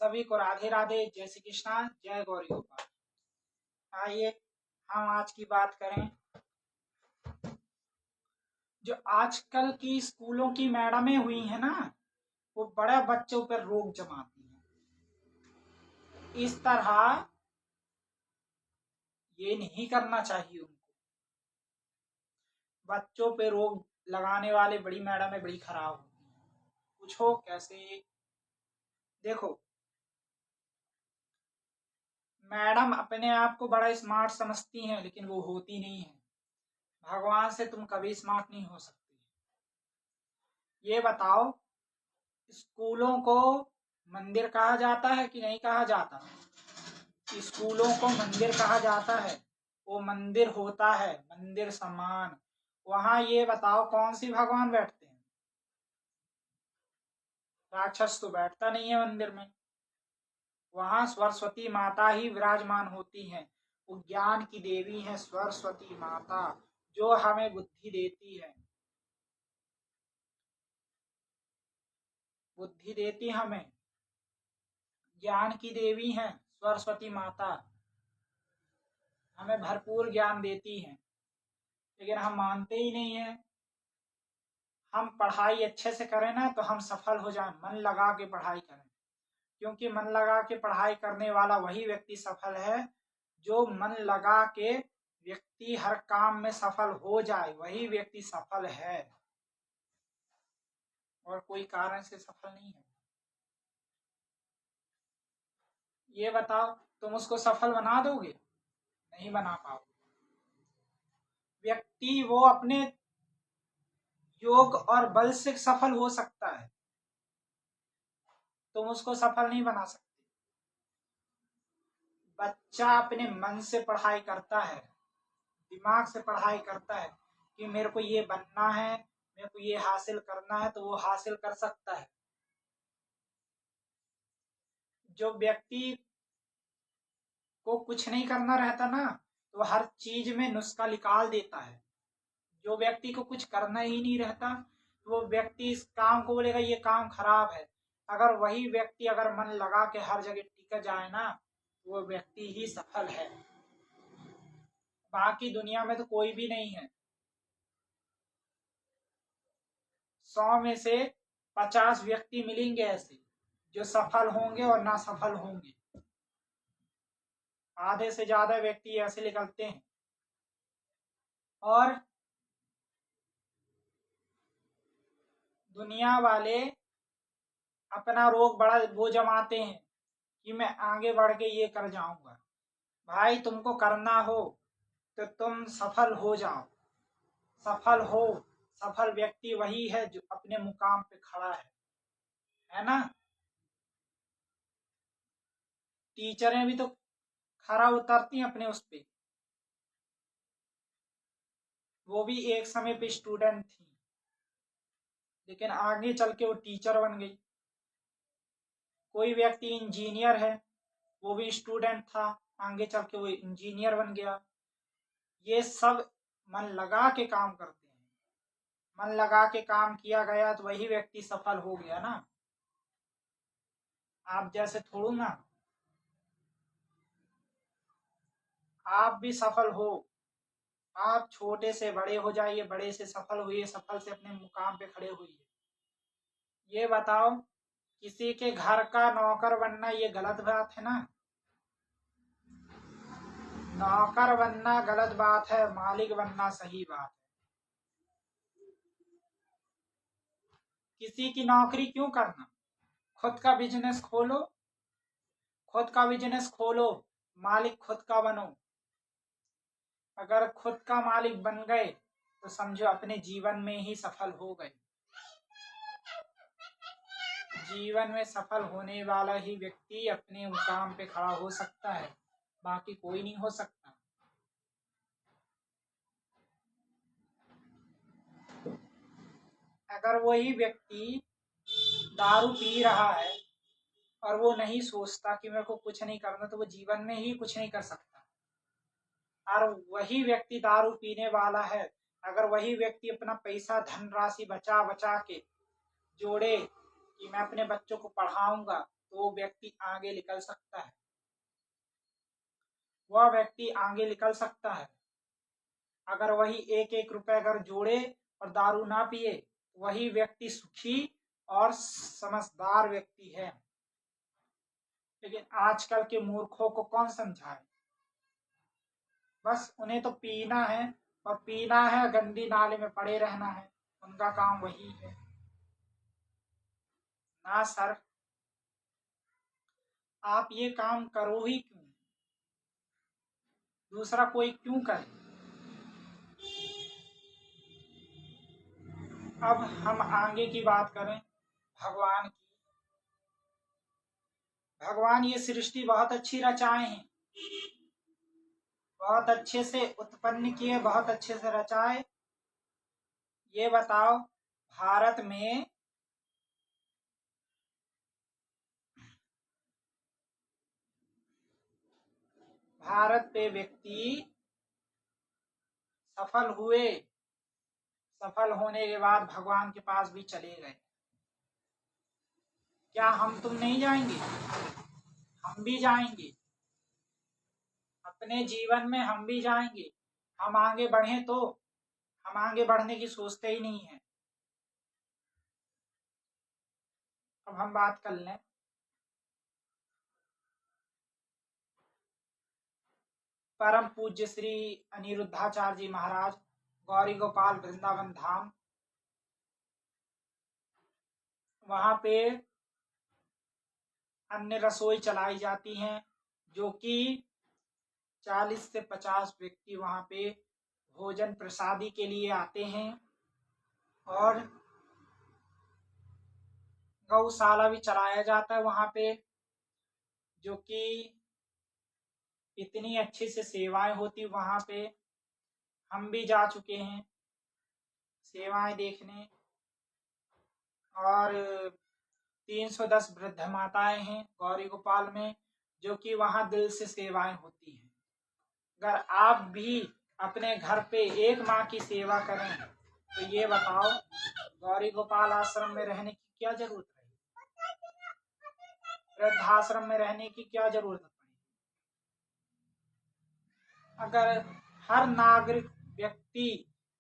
सभी को राधे राधे, जय श्री कृष्णा, जय गौरी गोपाल। आइए हम आज की बात करें जो आजकल की स्कूलों की मैडमें हुई हैं ना, वो बड़े बच्चों पर रोक जमाती हैं। इस तरह ये नहीं करना चाहिए उनको। बच्चों पे रोक लगाने वाले बड़ी मैडमें बड़ी खराब होती हैं। पूछो कैसे? देखो, मैडम अपने आप को बड़ा स्मार्ट समझती हैं, लेकिन वो होती नहीं है। भगवान से तुम कभी स्मार्ट नहीं हो सकते। ये बताओ, स्कूलों को मंदिर कहा जाता है कि नहीं कहा जाता? स्कूलों को मंदिर कहा जाता है। वो मंदिर होता है, मंदिर समान। वहां ये बताओ कौन सी भगवान बैठते हैं? राक्षस तो बैठता नहीं है मंदिर में। वहां सरस्वती माता ही विराजमान होती हैं। वो ज्ञान की देवी है सरस्वती माता, जो हमें बुद्धि देती है। बुद्धि देती हमें, ज्ञान की देवी है सरस्वती माता, हमें भरपूर ज्ञान देती है। लेकिन हम मानते ही नहीं है। हम पढ़ाई अच्छे से करें ना तो हम सफल हो जाएं, मन लगा के पढ़ाई करें। क्योंकि मन लगा के पढ़ाई करने वाला वही व्यक्ति सफल है। जो मन लगा के व्यक्ति हर काम में सफल हो जाए, वही व्यक्ति सफल है, और कोई कारण से सफल नहीं है। ये बताओ, तुम उसको सफल बना दोगे? नहीं बना पाओगे। व्यक्ति वो अपने योग और बल से सफल हो सकता है, तुम उसको सफल नहीं बना सकते। बच्चा अपने मन से पढ़ाई करता है, दिमाग से पढ़ाई करता है कि मेरे को ये बनना है, मेरे को ये हासिल करना है, तो वो हासिल कर सकता है। जो व्यक्ति को कुछ नहीं करना रहता ना, तो हर चीज में नुस्खा निकाल देता है। जो व्यक्ति को कुछ करना ही नहीं रहता, तो वो व्यक्ति इस काम को बोलेगा ये काम खराब है। अगर वही व्यक्ति अगर मन लगा के हर जगह टिक जाए ना, तो वो व्यक्ति ही सफल है। बाकी दुनिया में तो कोई भी नहीं है। 100 में से 50 व्यक्ति मिलेंगे ऐसे जो सफल होंगे और ना सफल होंगे। आधे से ज्यादा व्यक्ति ऐसे निकलते हैं। और दुनिया वाले अपना रोग बड़ा वो जमाते हैं कि मैं आगे बढ़ के ये कर जाऊंगा। भाई, तुमको करना हो तो तुम सफल हो जाओ। सफल हो, सफल व्यक्ति वही है जो अपने मुकाम पे खड़ा है ना? टीचरें भी तो खरा उतरती हैं अपने उस पे। वो भी एक समय पे स्टूडेंट थी, लेकिन आगे चल के वो टीचर बन गई। कोई व्यक्ति इंजीनियर है, वो भी स्टूडेंट था, आगे चल के वो इंजीनियर बन गया। ये सब मन लगा के काम करते हैं। मन लगा के काम किया गया तो वही व्यक्ति सफल हो गया ना। आप जैसे थोड़ू ना। आप भी सफल हो। आप छोटे से बड़े हो जाइए, बड़े से सफल हुई, सफल से अपने मुकाम पे खड़े हुई। ये बताओ, किसी के घर का नौकर बनना ये गलत बात है ना? नौकर बनना गलत बात है, मालिक बनना सही बात है। किसी की नौकरी क्यों करना? खुद का बिजनेस खोलो, खुद का बिजनेस खोलो, मालिक खुद का बनो। अगर खुद का मालिक बन गए तो समझो अपने जीवन में ही सफल हो गए। जीवन में सफल होने वाला ही व्यक्ति अपने मुकाम पे खड़ा हो सकता है, बाकी कोई नहीं हो सकता। अगर वही व्यक्ति दारू पी रहा है और वो नहीं सोचता कि मेरे को कुछ नहीं करना, तो वो जीवन में ही कुछ नहीं कर सकता। और वही व्यक्ति दारू पीने वाला है, अगर वही व्यक्ति अपना पैसा धनराशि बचा बचा के जोड़े कि मैं अपने बच्चों को पढ़ाऊंगा, तो व्यक्ति आगे निकल सकता है, वह व्यक्ति आगे निकल सकता है। अगर वही एक एक रुपए अगर जोड़े और दारू ना पिए, वही व्यक्ति सुखी और समझदार व्यक्ति है। लेकिन आजकल के मूर्खों को कौन समझाए? बस उन्हें तो पीना है और पीना है, गंदी नाले में पड़े रहना है, उनका काम वही है। ना सर, आप ये काम करो ही क्यों? दूसरा कोई क्यों करे? अब हम आगे की बात करें भगवान की। भगवान ये सृष्टि बहुत अच्छी रचाए हैं, बहुत अच्छे से उत्पन्न किए, बहुत अच्छे से रचाए। ये बताओ, भारत में पे व्यक्ति सफल हुए, सफल होने के बाद भगवान के पास भी चले गए। क्या हम तुम नहीं जाएंगे? हम भी जाएंगे, अपने जीवन में हम भी जाएंगे। हम आगे बढ़े तो, हम आगे बढ़ने की सोचते ही नहीं है। अब हम बात कर लें परम पूज्य श्री अनिरुद्धाचार्य जी महाराज, गौरी गोपाल वृंदावन धाम। वहां पे अन्य रसोई चलाई जाती हैं, जो कि 40 से 50 व्यक्ति वहां पे भोजन प्रसादी के लिए आते हैं। और गौशाला भी चलाया जाता है वहां पे, जो कि इतनी अच्छी से सेवाएं होती वहां पे। हम भी जा चुके हैं सेवाएं देखने। और 310 वृद्ध माताएं हैं गौरी गोपाल में, जो कि वहां दिल से सेवाएं होती हैं। अगर आप भी अपने घर पे एक माँ की सेवा करें तो ये बताओ, गौरी गोपाल आश्रम में रहने की क्या जरूरत है? वृद्धाश्रम में रहने की क्या जरूरत है? अगर हर नागरिक व्यक्ति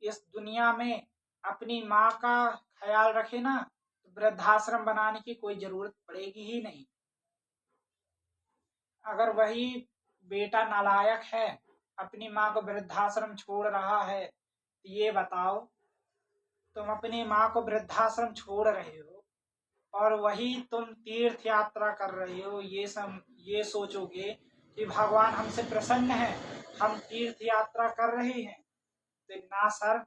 इस दुनिया में अपनी माँ का ख्याल रखे ना, तो वृद्धाश्रम बनाने की कोई जरूरत पड़ेगी ही नहीं। अगर वही बेटा नालायक है, अपनी माँ को वृद्धाश्रम छोड़ रहा है, तो ये बताओ, तुम अपनी माँ को वृद्धाश्रम छोड़ रहे हो और वही तुम तीर्थ यात्रा कर रहे हो, ये सोचोगे कि भगवान हमसे प्रसन्न है, हम तीर्थ यात्रा कर रहे हैं, तो ना सर,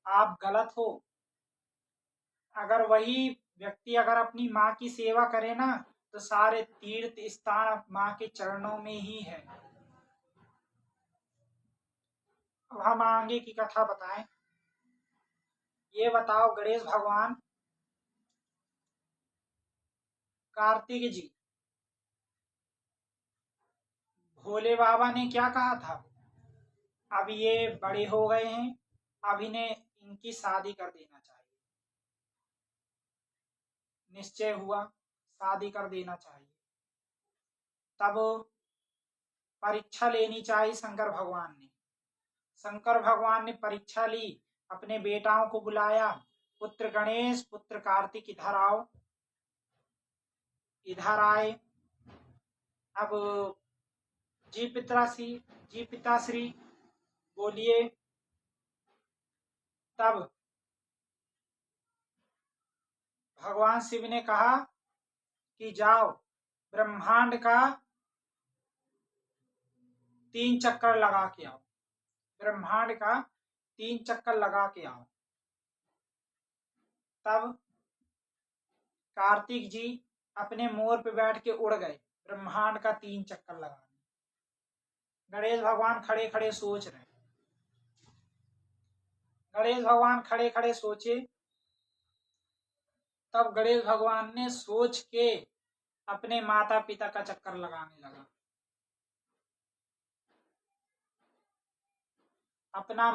आप गलत हो। अगर वही व्यक्ति अगर अपनी माँ की सेवा करे ना, तो सारे तीर्थ स्थान माँ के चरणों में ही है। अब हम आगे की कथा बताएं। ये बताओ, गणेश भगवान, कार्तिक जी, भोले बाबा ने क्या कहा था? अब ये बड़े हो गए हैं, अब इन्हें इनकी शादी कर देना चाहिए। निश्चय हुआ, शादी कर देना चाहिए। तब परीक्षा लेनी चाहिए शंकर भगवान ने। शंकर भगवान ने परीक्षा ली, अपने बेटाओं को बुलाया, पुत्र गणेश, पुत्र कार्तिक, इधर आओ। इधर आए। अब जी पिताश्री बोलिए। तब भगवान शिव ने कहा कि जाओ, ब्रह्मांड का 3 चक्कर लगा के आओ, ब्रह्मांड का 3 चक्कर लगा के आओ। तब कार्तिक जी अपने मोर पे बैठ के उड़ गए ब्रह्मांड का 3 चक्कर लगाने। गणेश भगवान खड़े खड़े सोच रहे। गणेश भगवान खड़े खड़े सोचे। तब गणेश भगवान ने सोच के अपने माता पिता का चक्कर लगाने लगा। अपना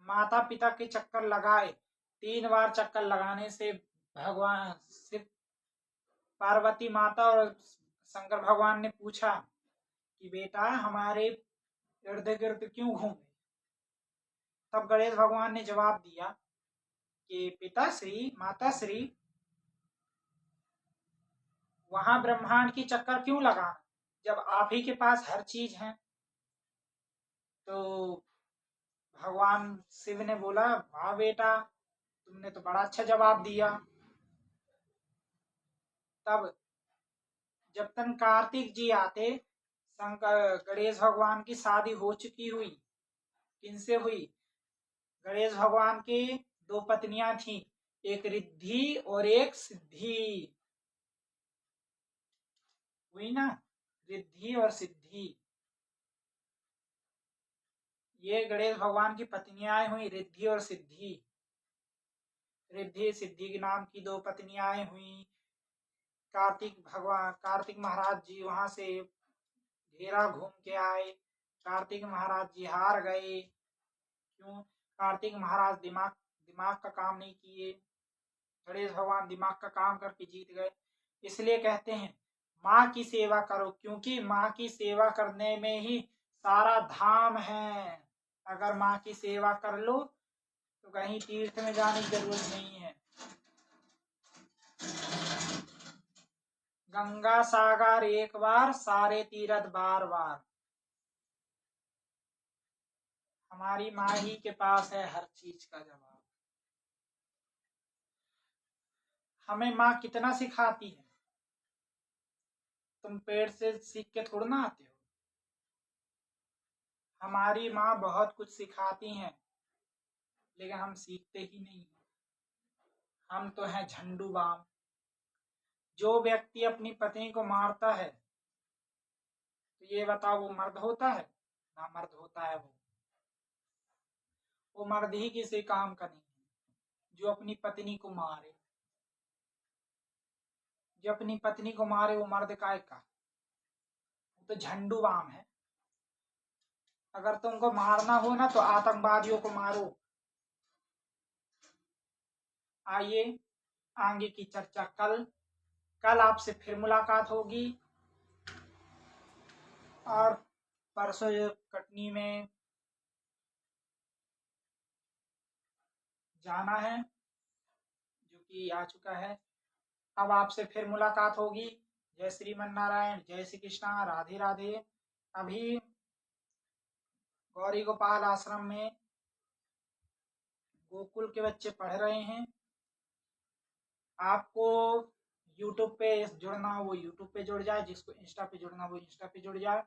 माता पिता के चक्कर लगाए। 3 बार चक्कर लगाने से भगवान शिव पार्वती माता और शंकर भगवान ने पूछा कि बेटा हमारे इर्द गिर्द क्यों घूमे। तब गणेश भगवान ने जवाब दिया कि पिताश्री माताश्री, वहां ब्रह्मांड की चक्कर क्यों लगाना जब आप ही के पास हर चीज है। तो भगवान शिव ने बोला, वाह बेटा, तुमने तो बड़ा अच्छा जवाब दिया। तब जब तक कार्तिक जी आते, शंकर गणेश भगवान की शादी हो चुकी हुई। किनसे हुई? गणेश भगवान की 2 पत्नियां थी, एक रिद्धि और एक सिद्धि। हुई ना, रिद्धि और सिद्धि। ये गणेश भगवान की पत्नियां हुई, रिद्धि और सिद्धि। रिद्धि सिद्धि के नाम की 2 पत्नियां हुई। कार्तिक महाराज जी वहां से घेरा घूम के आए। कार्तिक महाराज जी हार गए। क्यों? कार्तिक महाराज दिमाग का काम नहीं किए। गणेश भगवान दिमाग का काम करके जीत गए। इसलिए कहते हैं माँ की सेवा करो, क्योंकि माँ की सेवा करने में ही सारा धाम है। अगर माँ की सेवा कर लो तो कहीं तीर्थ में जाने की जरूरत नहीं है। गंगा सागर एक बार, सारे तीर्थ बार बार। हमारी माँ ही के पास है हर चीज का जवाब। हमें माँ कितना सिखाती है। तुम पेड़ से सीख के थोड़ा ना आते हो। हमारी माँ बहुत कुछ सिखाती हैं, लेकिन हम सीखते ही नहीं। हम तो हैं झंडू बाम। जो व्यक्ति अपनी पत्नी को मारता है, तो ये बताओ वो मर्द होता है? ना मर्द होता है। वो मर्द ही किसी काम का नहीं है जो अपनी पत्नी को मारे। जो अपनी पत्नी को मारे वो मर्द काय का? वो तो झंडू बाम है। अगर तुमको मारना हो ना तो आतंकवादियों को मारो। आइए आगे की चर्चा कल आपसे फिर मुलाकात होगी। और परसों कटनी में जाना है, जो कि आ चुका है। अब आपसे फिर मुलाकात होगी। जय श्रीमन नारायण, जय श्री कृष्णा, राधे राधे। अभी गौरी गोपाल आश्रम में गोकुल के बच्चे पढ़ रहे हैं। आपको YouTube पे जुड़ना हो वो YouTube पे जुड़ जाए, जिसको इंस्टा पे जुड़ना वो इंस्टा पे जुड़ जाए।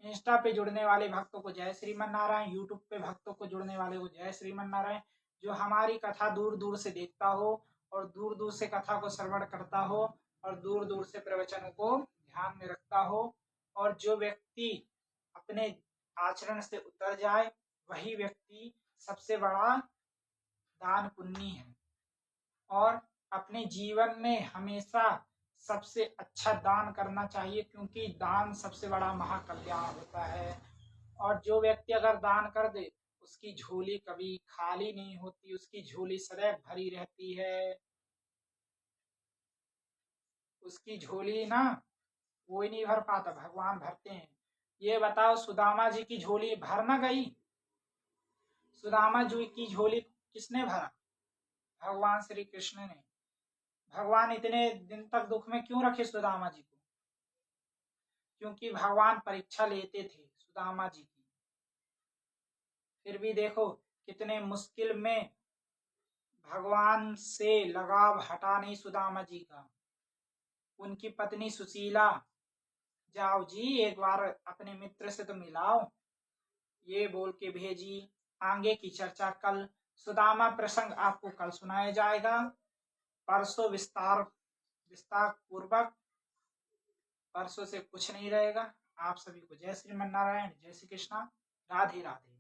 इंस्टा पे जुड़ने वाले भक्तों को जय श्रीमन नारायण, यूट्यूब पे भक्तों को जुड़ने वाले को जय श्रीमन नारायण। जो हमारी कथा दूर दूर से देखता हो और दूर दूर से कथा को श्रवण करता हो और दूर दूर से प्रवचनों को ध्यान में रखता हो, और जो व्यक्ति अपने आचरण से उतर जाए, वही व्यक्ति सबसे बड़ा दान पुण्य है। और अपने जीवन में हमेशा सबसे अच्छा दान करना चाहिए, क्योंकि दान सबसे बड़ा महाकल्याण होता है। और जो व्यक्ति अगर दान कर दे, उसकी झोली कभी खाली नहीं होती, उसकी झोली सदैव भरी रहती है। उसकी झोली ना कोई नहीं भर पाता, भगवान भरते हैं। ये बताओ सुदामा जी की झोली भर ना गई? सुदामा जी की झोली किसने भरा? भगवान श्री कृष्ण ने। भगवान इतने दिन तक दुख में क्यों रखे सुदामा जी को? क्योंकि भगवान परीक्षा लेते थे सुदामा जी की। फिर भी देखो कितने मुश्किल में भगवान से लगाव हटा नहीं सुदामा जी का। उनकी पत्नी सुशीला, जाओ जी एक बार अपने मित्र से तो मिलाओ, ये बोल के भेजी। आगे की चर्चा कल, सुदामा प्रसंग आपको कल सुनाया जाएगा। परसों विस्तार पूर्वक। परसों से कुछ नहीं रहेगा। आप सभी को जय श्रीमन नारायण, जय श्री कृष्णा, राधे राधे।